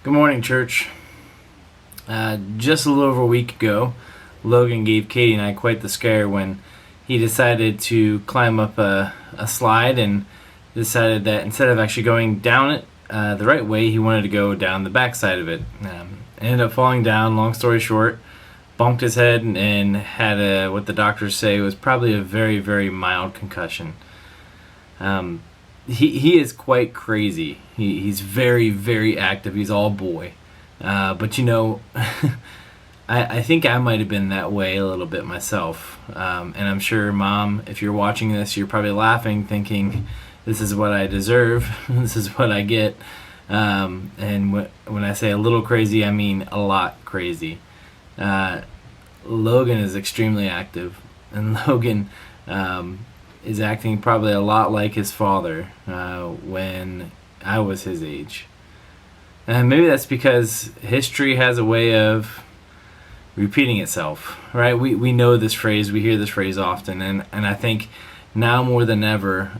Good morning, church. Just a little over a week ago, Logan gave Katie and I quite the scare when he decided to climb up a slide and decided that instead of actually going down it the right way, he wanted to go down the back side of it. Ended up falling down, long story short, bumped his head and had what the doctors say was probably a very, very mild concussion. He is quite crazy. He's very, very active. He's all boy. But I think I might have been that way a little bit myself. And I'm sure, Mom, if you're watching this, you're probably laughing, thinking, this is what I deserve. This is what I get. And when I say a little crazy, I mean a lot crazy. Logan is extremely active. And Logan is acting probably a lot like his father when I was his age. And maybe that's because history has a way of repeating itself, right? We know this phrase, we hear this phrase often, and I think now more than ever,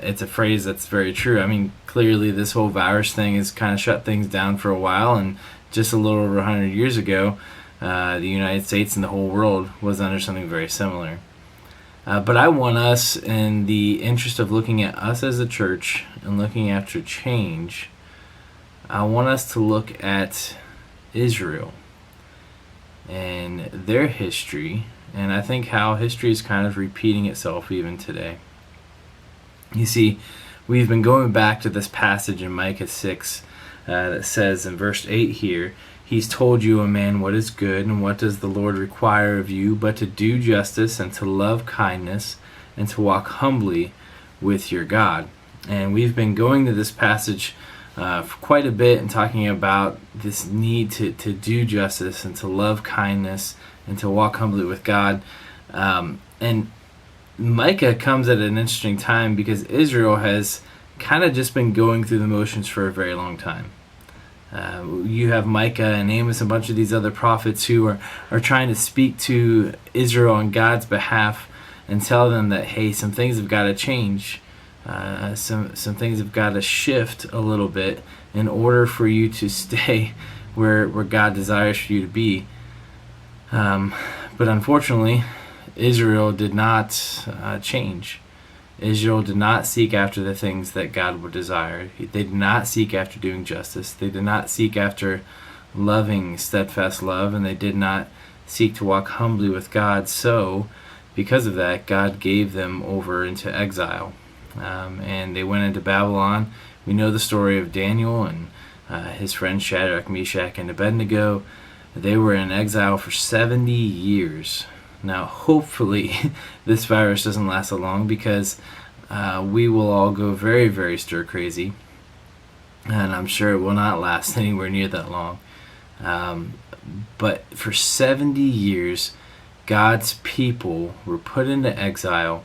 it's a phrase that's very true. I mean, clearly this whole virus thing has kind of shut things down for a while, and just a little over 100 years ago, the United States and the whole world was under something very similar. But I want us, in the interest of looking at us as a church and looking after change, I want us to look at Israel and their history, and I think how history is kind of repeating itself even today. You see, we've been going back to this passage in Micah 6 that says in verse 8 here, "He's told you, O man, what is good, and what does the Lord require of you, but to do justice and to love kindness and to walk humbly with your God." And we've been going to this passage for quite a bit and talking about this need to do justice and to love kindness and to walk humbly with God. And Micah comes at an interesting time because Israel has kind of just been going through the motions for a very long time. You have Micah and Amos and a bunch of these other prophets who are trying to speak to Israel on God's behalf and tell them that, hey, some things have got to change. Some things have got to shift a little bit in order for you to stay where God desires for you to be. But unfortunately, Israel did not change. Israel did not seek after the things that God would desire. They did not seek after doing justice. They did not seek after loving steadfast love, and they did not seek to walk humbly with God. So, because of that, God gave them over into exile. And they went into Babylon. We know the story of Daniel and his friends Shadrach, Meshach, and Abednego. They were in exile for 70 years. Now, hopefully, this virus doesn't last so long because we will all go very, very stir crazy. And I'm sure it will not last anywhere near that long. But for 70 years, God's people were put into exile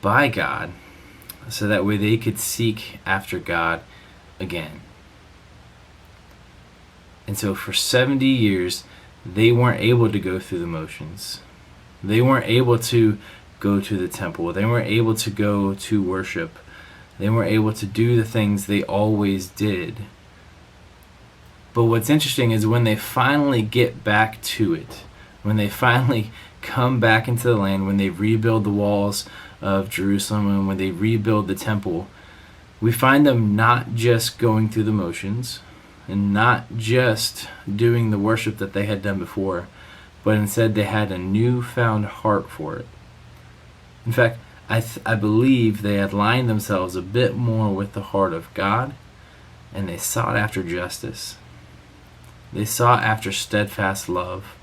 by God so that way they could seek after God again. And so for 70 years, they weren't able to go through the motions. They weren't able to go to the temple. They weren't able to go to worship. They weren't able to do the things they always did. But what's interesting is when they finally get back to it, when they finally come back into the land, when they rebuild the walls of Jerusalem and when they rebuild the temple, we find them not just going through the motions and not just doing the worship that they had done before, but instead they had a newfound heart for it. In fact, I believe they had lined themselves a bit more with the heart of God, and they sought after justice. They sought after steadfast love,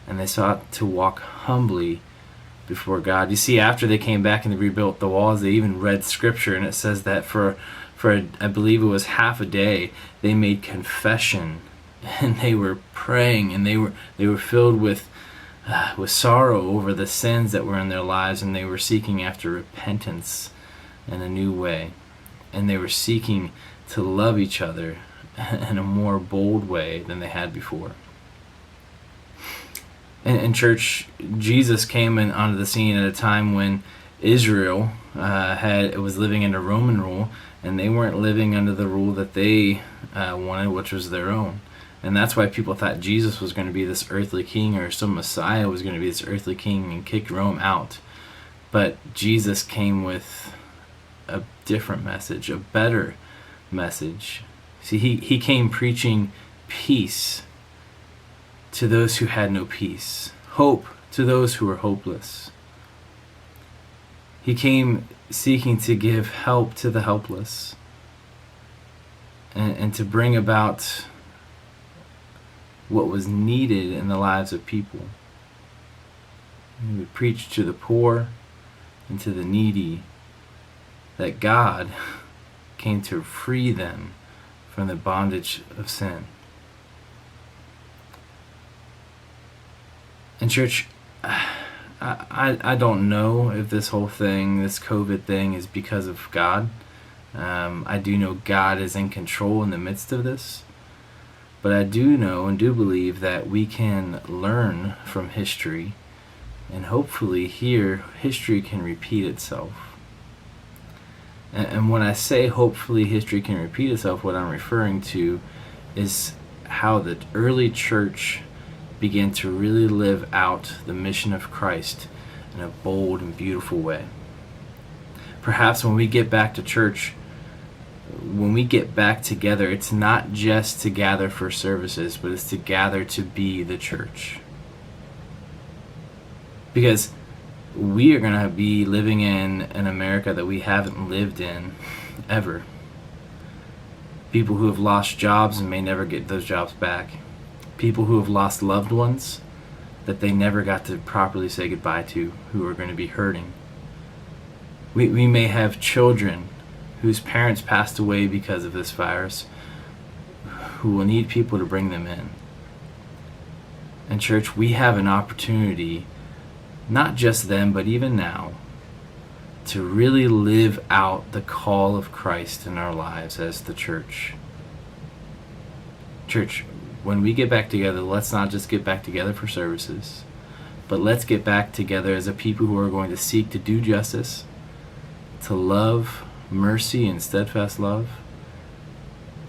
and they sought to walk humbly before God. You see, after they came back and they rebuilt the walls, they even read scripture, and it says that for I believe it was half a day, they made confession, and they were praying, and they were filled with sorrow over the sins that were in their lives, and they were seeking after repentance in a new way, and they were seeking to love each other in a more bold way than they had before. And in church, Jesus came onto the scene at a time when Israel was living under Roman rule, and they weren't living under the rule that they wanted, which was their own. And that's why people thought Jesus was going to be this earthly king, or some Messiah was going to be this earthly king and kick Rome out. But Jesus came with a different message, a better message. See, he came preaching peace to those who had no peace, hope to those who were hopeless. He came seeking to give help to the helpless, and to bring about what was needed in the lives of people. He would preach to the poor and to the needy that God came to free them from the bondage of sin. And church, I don't know if this whole thing, this COVID thing, is because of God. I do know God is in control in the midst of this. But I do know and do believe that we can learn from history, and hopefully here history can repeat itself. And when I say hopefully history can repeat itself, what I'm referring to is how the early church began to really live out the mission of Christ in a bold and beautiful way. Perhaps when we get back to church, when we get back together, it's not just to gather for services, but it's to gather to be the church. Because we are going to be living in an America that we haven't lived in ever. People who have lost jobs and may never get those jobs back. People who have lost loved ones that they never got to properly say goodbye to, who are going to be hurting. We may have children whose parents passed away because of this virus, who will need people to bring them in. And church, we have an opportunity, not just then, but even now, to really live out the call of Christ in our lives as the church. Church, when we get back together, let's not just get back together for services, but let's get back together as a people who are going to seek to do justice, to love, mercy, and steadfast love,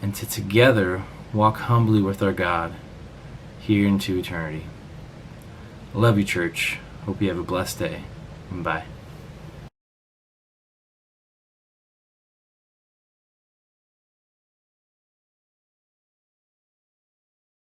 and to together walk humbly with our God here into eternity. I love you, church. Hope you have a blessed day. Bye.